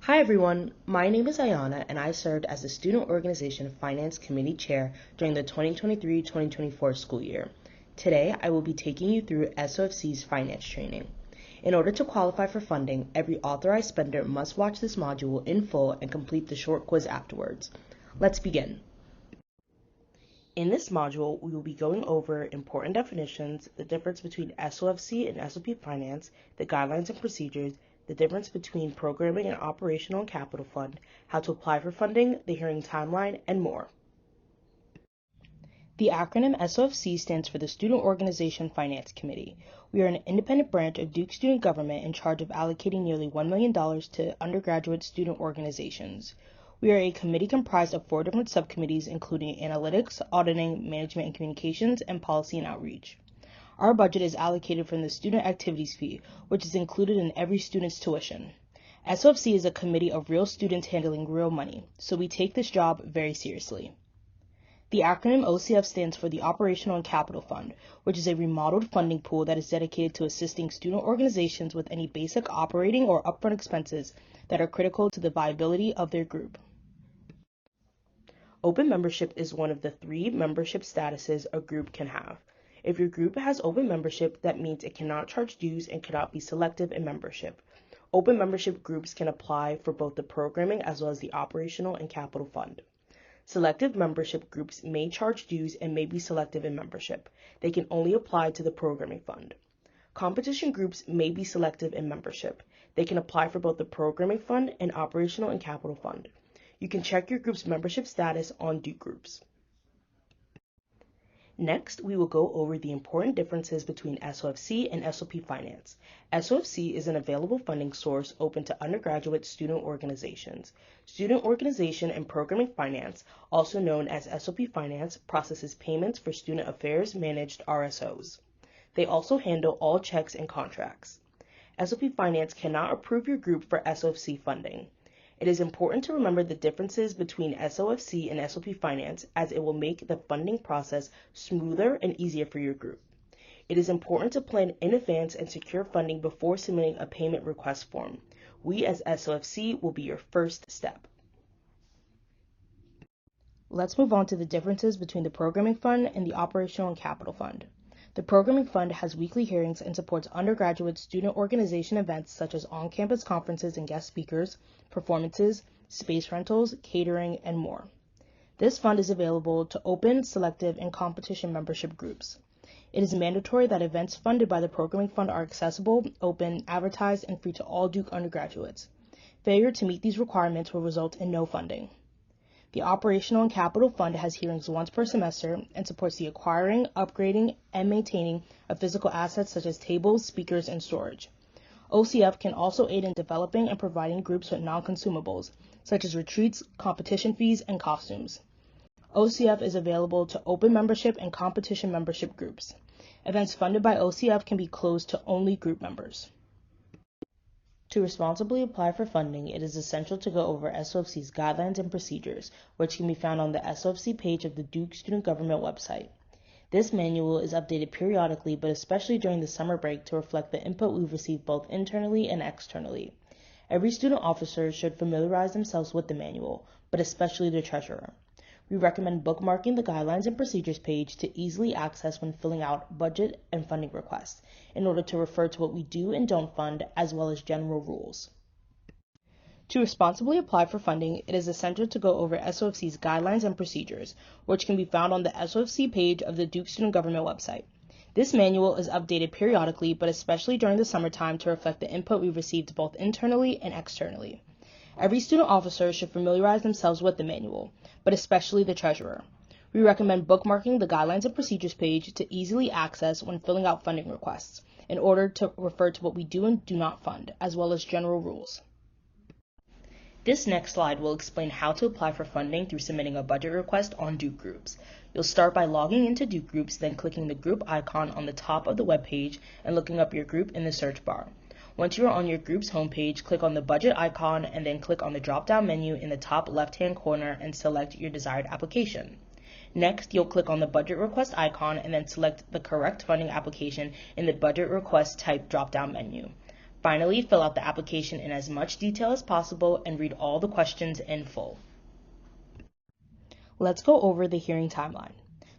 Hi everyone, my name is Ayana and I served as the Student Organization Finance Committee Chair during the 2023-2024 school year. Today, I will be taking you through SOFC's finance training. In order to qualify for funding, every authorized spender must watch this module in full and complete the short quiz afterwards. Let's begin. In this module, we will be going over important definitions, the difference between SOFC and SOP finance, the guidelines and procedures, the difference between programming and operational and capital fund, how to apply for funding, the hearing timeline, and more. The acronym SOFC stands for the Student Organization Finance Committee. We are an independent branch of Duke Student Government in charge of allocating nearly $1 million to undergraduate student organizations. We are a committee comprised of 4 different subcommittees, including analytics, auditing, management and communications, and policy and outreach. Our budget is allocated from the student activities fee, which is included in every student's tuition. SOFC is a committee of real students handling real money, so we take this job very seriously. The acronym OCF stands for the Operational and Capital Fund, which is a remodeled funding pool that is dedicated to assisting student organizations with any basic operating or upfront expenses that are critical to the viability of their group. Open membership is one of the 3 membership statuses a group can have. If your group has open membership, that means it cannot charge dues and cannot be selective in membership. Open membership groups can apply for both the programming as well as the operational and capital fund. Selective membership groups may charge dues and may be selective in membership. They can only apply to the programming fund. Competition groups may be selective in membership. They can apply for both the programming fund and operational and capital fund. You can check your group's membership status on Duke Groups. Next, we will go over the important differences between SOFC and SOP Finance. SOFC is an available funding source open to undergraduate student organizations. Student Organization and Programming Finance, also known as SOP Finance, processes payments for student affairs managed RSOs. They also handle all checks and contracts. SOP Finance cannot approve your group for SOFC funding. It is important to remember the differences between SOFC and SOP Finance, as it will make the funding process smoother and easier for your group. It is important to plan in advance and secure funding before submitting a payment request form. We as SOFC will be your first step. Let's move on to the differences between the Programming Fund and the Operational and Capital Fund. The Programming Fund has weekly hearings and supports undergraduate student organization events such as on-campus conferences and guest speakers, performances, space rentals, catering, and more. This fund is available to open, selective, and competition membership groups. It is mandatory that events funded by the Programming Fund are accessible, open, advertised, and free to all Duke undergraduates. Failure to meet these requirements will result in no funding. The Operational and Capital Fund has hearings once per semester and supports the acquiring, upgrading, and maintaining of physical assets such as tables, speakers, and storage. OCF can also aid in developing and providing groups with non-consumables, such as retreats, competition fees, and costumes. OCF is available to open membership and competition membership groups. Events funded by OCF can be closed to only group members. To responsibly apply for funding, it is essential to go over SOFC's guidelines and procedures, which can be found on the SOFC page of the Duke Student Government website. This manual is updated periodically, but especially during the summer break to reflect the input we've received both internally and externally. Every student officer should familiarize themselves with the manual, but especially the treasurer. We recommend bookmarking the Guidelines and Procedures page to easily access when filling out budget and funding requests, in order to refer to what we do and don't fund, as well as general rules. To responsibly apply for funding, it is essential to go over SOFC's Guidelines and Procedures, which can be found on the SOFC page of the Duke Student Government website. This manual is updated periodically, but especially during the summertime to reflect the input we received both internally and externally. Every student officer should familiarize themselves with the manual, but especially the treasurer. We recommend bookmarking the Guidelines and Procedures page to easily access when filling out funding requests, in order to refer to what we do and do not fund, as well as general rules. This next slide will explain how to apply for funding through submitting a budget request on Duke Groups. You'll start by logging into Duke Groups, then clicking the group icon on the top of the web page and looking up your group in the search bar. Once you are on your group's homepage, click on the budget icon and then click on the drop-down menu in the top left-hand corner and select your desired application. Next, you'll click on the budget request icon and then select the correct funding application in the budget request type drop-down menu. Finally, fill out the application in as much detail as possible and read all the questions in full. Let's go over the hearing timeline.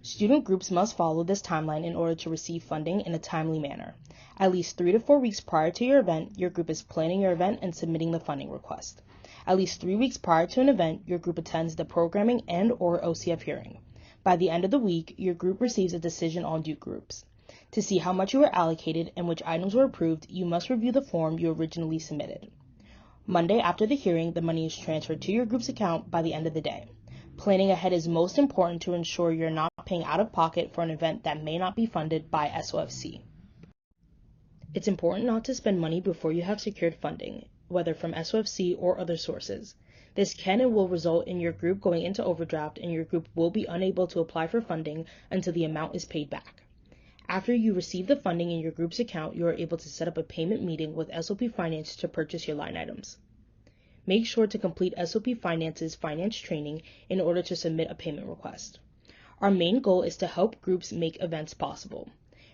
Student groups must follow this timeline in order to receive funding in a timely manner. At least 3 to 4 weeks prior to your event, your group is planning your event and submitting the funding request. At least 3 weeks prior to an event, your group attends the programming and/or OCF hearing. By the end of the week, your group receives a decision on due groups. To see how much you were allocated and which items were approved, you must review the form you originally submitted. Monday after the hearing, the money is transferred to your group's account by the end of the day. Planning ahead is most important to ensure you're not paying out of pocket for an event that may not be funded by SOFC. It's important not to spend money before you have secured funding, whether from SOFC or other sources. This can and will result in your group going into overdraft, and your group will be unable to apply for funding until the amount is paid back. After you receive the funding in your group's account, you are able to set up a payment meeting with SOP Finance to purchase your line items. Make sure to complete SOP Finance's finance training in order to submit a payment request. Our main goal is to help groups make events possible.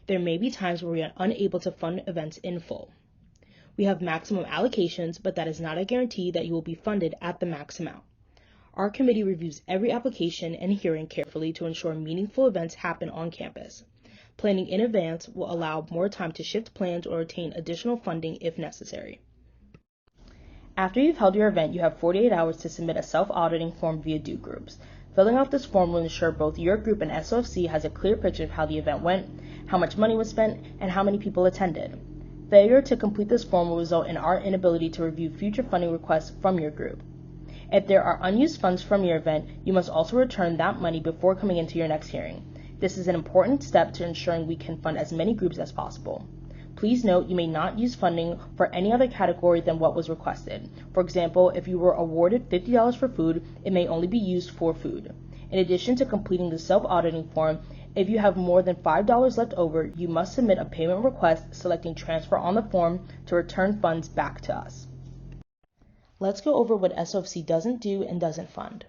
There may be times where we are unable to fund events in full. We have maximum allocations, but that is not a guarantee that you will be funded at the max amount. Our committee reviews every application and hearing carefully to ensure meaningful events happen on campus. Planning in advance will allow more time to shift plans or obtain additional funding if necessary. After you've held your event, you have 48 hours to submit a self-auditing form via due groups. Filling out this form will ensure both your group and SOFC has a clear picture of how the event went, how much money was spent, and how many people attended. Failure to complete this form will result in our inability to review future funding requests from your group. If there are unused funds from your event, you must also return that money before coming into your next hearing. This is an important step to ensuring we can fund as many groups as possible. Please note you may not use funding for any other category than what was requested. For example, if you were awarded $50 for food, it may only be used for food. In addition to completing the self-auditing form, if you have more than $5 left over, you must submit a payment request selecting transfer on the form to return funds back to us. Let's go over what SOFC doesn't do and doesn't fund.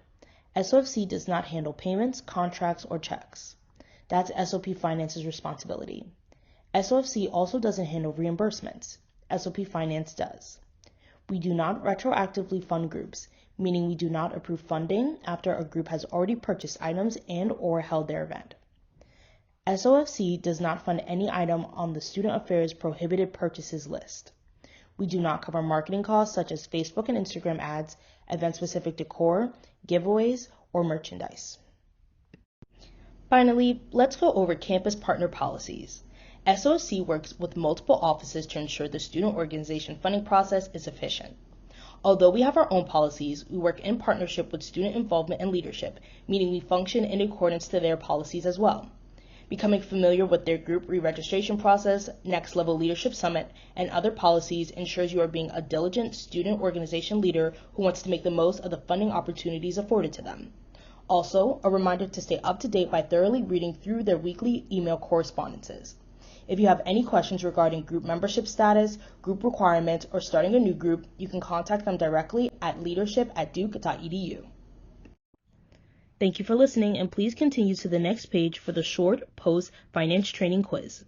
SOFC does not handle payments, contracts, or checks. That's SOP Finance's responsibility. SOFC also doesn't handle reimbursements. SOP Finance does. We do not retroactively fund groups, meaning we do not approve funding after a group has already purchased items and/or held their event. SOFC does not fund any item on the Student Affairs Prohibited Purchases list. We do not cover marketing costs such as Facebook and Instagram ads, event-specific decor, giveaways, or merchandise. Finally, let's go over campus partner policies. SOFC works with multiple offices to ensure the student organization funding process is efficient. Although we have our own policies, we work in partnership with student involvement and leadership, meaning we function in accordance to their policies as well. Becoming familiar with their group re-registration process, Next Level Leadership Summit, and other policies ensures you are being a diligent student organization leader who wants to make the most of the funding opportunities afforded to them. Also, a reminder to stay up to date by thoroughly reading through their weekly email correspondences. If you have any questions regarding group membership status, group requirements, or starting a new group, you can contact them directly at leadership@duke.edu. Thank you for listening, and please continue to the next page for the short post-finance training quiz.